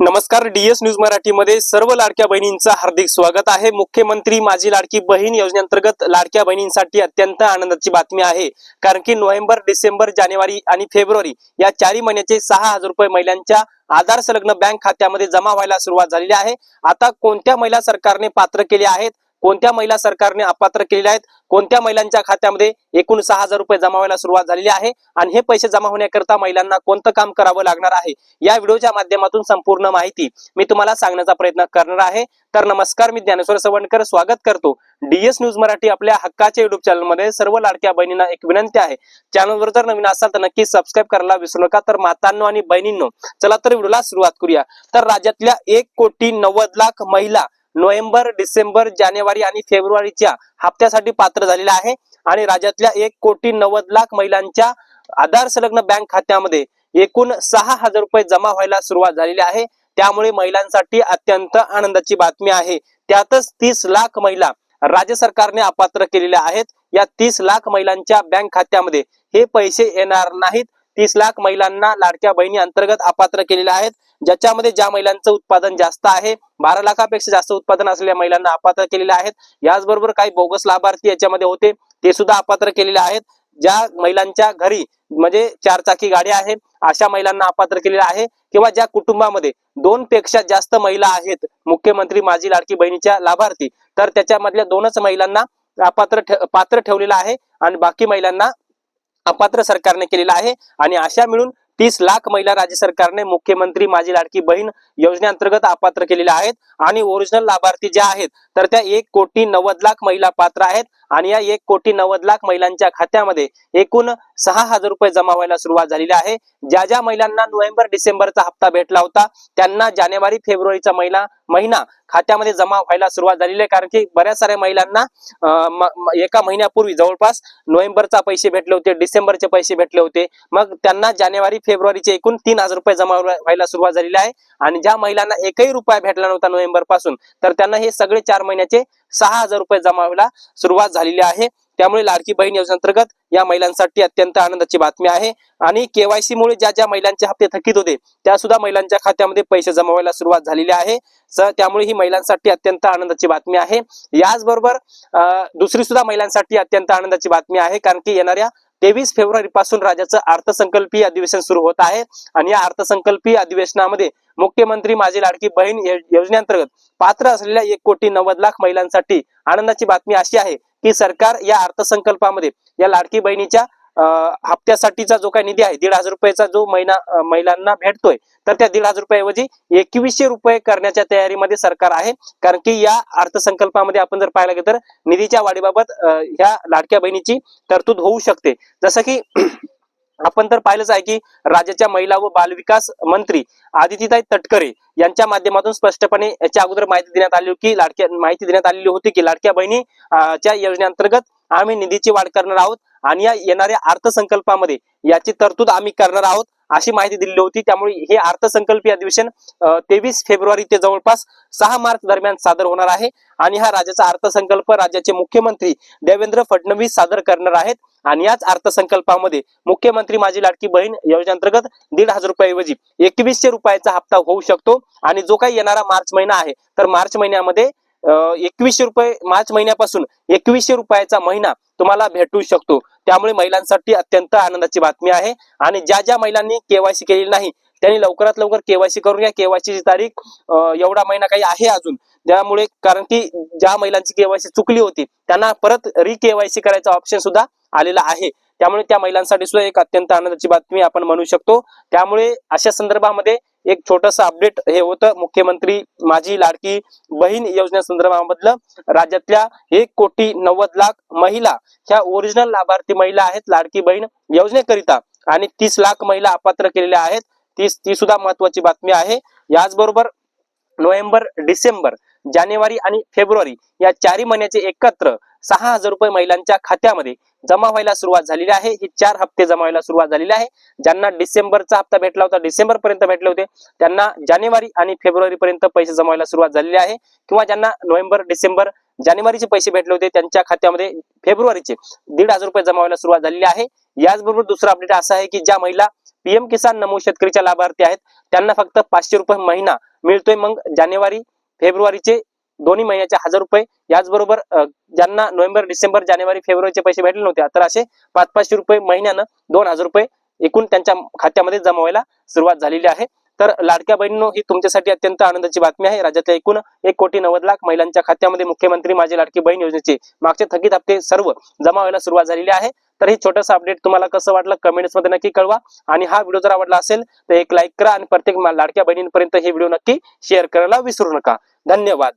नमस्कार, DS news मराठीमध्ये सर्व लाडक्या बहिणींचं हार्दिक स्वागत आहे। मुख्यमंत्री माझी लाडकी बहीण योजनेअंतर्गत लाडक्या बहिणींसाठी अत्यंत आनंदाची बातमी आहे, कारण की नोव्हेंबर, डिसेंबर, जानेवारी आणि फेब्रुवारी या 4 महिन्याचे 6,000 रुपये महिलांच्या आधार संलग्न बँक खात्यामध्ये जमा व्हायला सुरुवात झालेली आहे। आता कोणत्या महिला सरकारने पात्र केले आहेत, कोणत्या महिला सरकारने अपात्र केलेल्या आहेत, कोणत्या महिलांच्या खात्यामध्ये एकूण 6,000 रुपये जमा व्हायला सुरुवात झालेली आहे आणि हे पैसे जमा होण्याकरता महिलांना कोणतं काम करावं लागणार आहे, या व्हिडिओच्या माध्यमातून संपूर्ण माहिती मी तुम्हाला सांगण्याचा प्रयत्न करणार आहे। तर नमस्कार, मी ज्ञानेश्वर सवंडकर स्वागत करतो डीएस न्यूज मराठी आपल्या हक्काच्या युट्यूब चॅनल मध्ये। सर्व लाडक्या बहिणींना एक विनंती आहे, चॅनलवर जर नवीन असाल तर नक्की सबस्क्राइब करायला विसरू नका। तर मातांनो आणि बहिणींनो, चला तर व्हिडिओला सुरुवात करूया। तर राज्यातल्या 1,90,00,000 महिला नोव्हेंबर, डिसेंबर, जानेवारी आणि फेब्रुवारीच्या हप्त्यासाठी पात्र झालेल्या आहे आणि राज्यातल्या 1,90,00,000 महिलांच्या आधार संलग्न बँक खात्यामध्ये एकूण 6,000 रुपये जमा व्हायला सुरुवात झालेली आहे। त्यामुळे महिलांसाठी अत्यंत आनंदाची बातमी आहे। त्यातच 30 लाख महिला राज्य सरकारने अपात्र केलेल्या आहेत। या 30 लाख महिलांच्या बँक खात्यामध्ये हे पैसे येणार नाहीत। 30 लाख महिलांना लाडक्या बहिणी अंतर्गत अपात्र केलेल्या आहेत, ज्याच्यामध्ये ज्या महिलांचं उत्पादन जास्त आहे, 12 लाखापेक्षा जास्त उत्पादन असलेल्या महिलांना अपात्र केलेले आहेत। याचबरोबर काही बोगस लाभार्थी याच्यामध्ये होते, ते सुद्धा अपात्र केलेले आहेत। ज्या महिलांच्या घरी म्हणजे 4 चाकी गाडी आहे, अशा महिलांना अपात्र केलेले आहे, किंवा ज्या कुटुंबामध्ये 2 पेक्षा जास्त महिला आहेत मुख्यमंत्री माझी लाडकी बहिणीच्या लाभार्थी, तर त्याच्यामधल्या 2च महिलांना पात्र ठेवलेला आहे आणि बाकी महिलांना अपात्र सरकारने केलेला आहे। आणि अशा मिळून 30 लाख महिला राज्य सरकारने मुख्यमंत्री माझी लाडकी बहीण योजनेअंतर्गत अपात्र केलेल्या आहेत आणि ओरिजिनल लाभार्थी ज्या आहेत तर त्या 1,90,00,000 महिला पात्र आहेत आणि या 1,90,00,000 महिलांच्या खात्यामध्ये एकूण 6,000 रुपये जमा व्हायला सुरुवात झालेली आहे। ज्या ज्या महिलांना नोव्हेंबर, डिसेंबरचा हप्ता भेटला होता त्यांना जानेवारी, फेब्रुवारीचा महिना खात्यामध्ये जमा व्हायला सुरुवात झालेली आहे, कारण की बऱ्याच साऱ्या महिलांना एका महिन्यापूर्वी जवळपास नोव्हेंबरचा पैसे भेटले होते, डिसेंबरचे पैसे भेटले होते, मग त्यांना जानेवारी, फेब्रुवारीचे एकूण 3,000 रुपये जमा व्हायला सुरुवात झालेली आहे। आणि ज्या महिलांना एकही रुपया भेटला नव्हता नोव्हेंबर पासून, तर त्यांना हे सगळे 4 महिन्याचे 6,000 रुपये जमा व्हायला सुरुवात झालेली आहे। त्यामुळे लाडकी बहीण योजनेअंतर्गत या महिलांसाठी अत्यंत आनंदाची बातमी आहे। आणि केवायसी मुळे ज्या ज्या महिलांचे हप्ते थकीत होते त्या सुद्धा महिलांच्या खात्यामध्ये पैसे जमा व्हायला सुरुवात झालेली आहे। त्यामुळे ही महिलांसाठी अत्यंत आनंदाची बातमी आहे। याचबरोबर दुसरी सुद्धा महिलांसाठी अत्यंत आनंदाची बातमी आहे, कारण की येणाऱ्या 23 फेब्रुवारी पासून राज्याचं अर्थसंकल्पीय अधिवेशन सुरू होत आहे आणि या अर्थसंकल्पीय अधिवेशनामध्ये मुख्यमंत्री माझी लाडकी बहीण योजनेअंतर्गत पात्र असलेल्या 1,90,00,000 महिलांसाठी आनंदाची बातमी अशी आहे की सरकार या अर्थसंकल्पामध्ये या लाडकी बहिणीच्या हप्त्यासाठीचा जो काही निधी आहे 1,500 रुपयाचा जो महिलांना भेटतोय, तर त्या 1,500 रुपयाऐवजी 2,100 रुपये करण्याच्या तयारीमध्ये सरकार आहे। कारण की या अर्थसंकल्पामध्ये आपण जर पाहायला गेलं तर निधीच्या वाढीबाबत ह्या लाडक्या बहिणीची तरतूद होऊ शकते। जसं की आपण तर पाहिलंच आहे की राज्याच्या महिला व बालविकास मंत्री आदितीताई तटकरे यांच्या माध्यमातून स्पष्टपणे याच्या अगोदर माहिती देण्यात आलेली होती की लाडक्या बहिणी च्या योजनेअंतर्गत आम्ही निधीची वाढ करणार आहोत आणि या येणाऱ्या अर्थसंकल्पामध्ये याची तरतूद आम्ही करणार आहोत, अशी माहिती दिलेली होती। त्यामुळे हे अर्थसंकल्पीय अधिवेशन 23 फेब्रुवारी ते जवळपास 6 मार्च दरम्यान सादर होणार आहे आणि हा राज्याचा अर्थसंकल्प राज्याचे मुख्यमंत्री देवेंद्र फडणवीस सादर करणार आहेत। आणि याच अर्थसंकल्पामध्ये मुख्यमंत्री माझी लाडकी बहीण योजनेअंतर्गत 1,500 रुपयाऐवजी 2,100 रुपयाचा हप्ता होऊ शकतो। आणि जो काही येणारा मार्च महिना आहे तर मार्च महिन्यामध्ये 2,100 रुपये, मार्च महिन्यापासून 2,100 रुपयाचा महिना तुम्हाला भेटू शकतो। त्यामुळे महिलांसाठी अत्यंत आनंदाची बातमी आहे। आणि ज्या ज्या महिलांनी केवायसी केलेली नाही त्यांनी लवकरात लवकर केवायसी करून घ्या। केवायसी ची तारीख एवढा महिना काही आहे अजून, त्यामुळे कारण की ज्या महिलांची केवायसी चुकली होती त्यांना परत केवायसी करायचा ऑप्शन सुद्धा आलेला आहे। त्यामुळे त्या महिलांसाठी सुद्धा एक अत्यंत आनंदाची बातमी आपण म्हणू शकतो। त्यामुळे अशा संदर्भामध्ये एक छोटंसं अपडेट हे होतं मुख्यमंत्री माझी लाडकी बहीण योजनेसंदर्भामधलं। राज्यातल्या 1,90,00,000 महिला ह्या ओरिजिनल लाभार्थी महिला आहेत लाडकी बहीण योजनेकरिता, आणि 30 लाख महिला अपात्र केलेल्या आहेत, ती सुद्धा महत्वाची बातमी आहे। याचबरोबर नोव्हेंबर, डिसेंबर, जानेवारी आणि फेब्रुवारी या 4 महिन्याचे एकत्र 6,000 रुपये महिलांच्या खात्यामध्ये जमा व्हायला सुरुवात झालेली आहे। हे 4 हप्ते जमा व्हायला सुरुवात झालेली आहे। ज्यांना डिसेंबरचा हप्ता भेटला होता, डिसेंबर पर्यंत भेटले होते, त्यांना जानेवारी आणि फेब्रुवारी पर्यंत पैसे जमा व्हायला सुरुवात झालेली आहे, किंवा ज्यांना नोव्हेंबर, डिसेंबर, जानेवारीचे पैसे भेटले होते त्यांच्या खात्यामध्ये फेब्रुवारीचे 1,500 रुपये जमा व्हायला सुरुवात झालेली आहे। याचबरोबर दुसरा अपडेट असा आहे की ज्या महिला पीएम किसान नमो शेतकरीच्या लाभार्थी आहेत त्यांना फक्त 500 रुपये महिना मिळतोय. मग जानेवारी फेब्रुवारीचे दोन्ही महिन्याचे 1000 रुपये, याचबरोबर ज्यांना नोव्हेंबर डिसेंबर जानेवारी फेब्रुवारीचे पैसे भेटले नव्हते तर असे 500 रुपये महिन्यानं 2000 रुपये एकूण त्यांच्या खात्यामध्ये जमा व्हायला सुरुवात झालेली आहे. तर लाडक्या बहिणींनो, ही तुमच्यासाठी अत्यंत आनंदाची बातमी आहे. राज्यातल्या एकूण 1,90,00,000 महिलांच्या खात्यामध्ये मुख्यमंत्री माझी लाडकी बहीण योजनेचे मागचे थकीत हप्ते सर्व जमा व्हायला सुरुवात झालेली आहे. तर हे छोटंसं अपडेट तुम्हाला कसं वाटलं कमेंट्स मध्ये नक्की कळवा. आणि हा व्हिडिओ जर आवडला असेल तर एक लाईक करा आणि प्रत्येक लाडक्या बहिणींपर्यंत हे व्हिडिओ नक्की शेअर करायला विसरू नका. धन्यवाद.